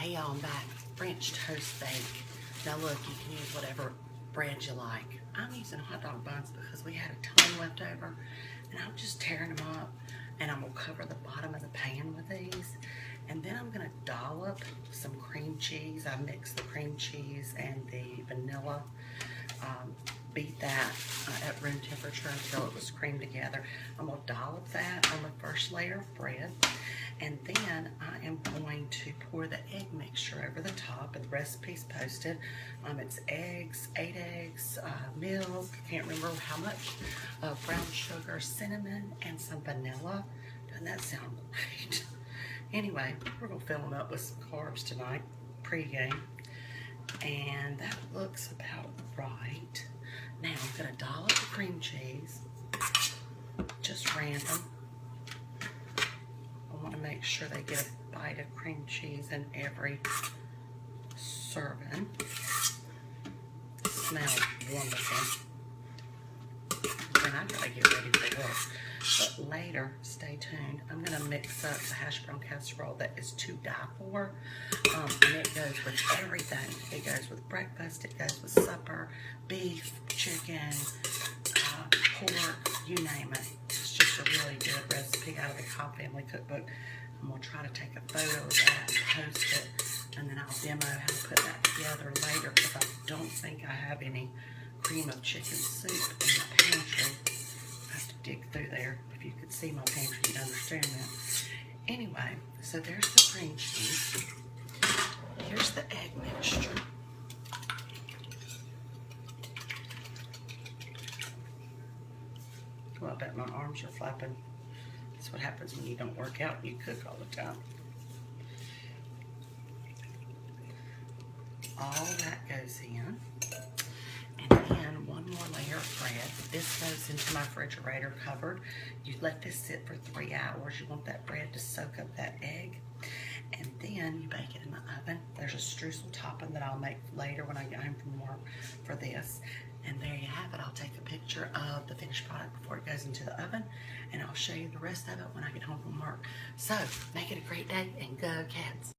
Hey y'all, I'm back. French toast bake. Now look, you can use whatever bread you like. I'm using hot dog buns because we had a ton left over, and I'm just tearing them up, and I'm gonna cover the bottom of the pan with these, and then I'm gonna dollop some cream cheese. I mixed the cream cheese and the vanilla. Beat that at room temperature until it was creamed together. I'm gonna dollop that on the first layer of bread, and then I am going to pour the egg mixture over the top, and the recipe's posted. It's eggs, 8 eggs, milk, can't remember how much, brown sugar, cinnamon, and some vanilla. Doesn't that sound great? Anyway, we're gonna fill them up with some carbs tonight, pre-game, and that looks about right. Now I'm gonna dollop the cream cheese, just random. I want to make sure they get a bite of cream cheese in every serving. Smells wonderful. And I gotta get ready for work. But later, stay tuned. I'm gonna mix up the hash brown casserole that is to die for. And it goes with everything. It goes with breakfast, it goes with supper, beef, chicken, pork, you name it. It's just a really good recipe out of the Cobb Family Cookbook. I'm gonna try to take a photo of that and post it, and then I'll demo how to put that together later, because I don't think I have any cream of chicken soup in my pantry. I have to dig through there. If you could see my pantry, you'd understand that. Anyway, so there's the cream cheese. Here's the egg mixture. Well, I bet my arms are flapping. That's what happens when you don't work out and you cook all the time. All that goes in. And then one more layer of bread. This goes into my refrigerator covered. You let this sit for 3 hours. You want that bread to soak up that egg. And then you bake it in the oven. There's a streusel topping that I'll make later when I get home from work for this. And there you have it. I'll take a picture of the finished product before it goes into the oven, and I'll show you the rest of it when I get home from work. So, make it a great day, and go Cats.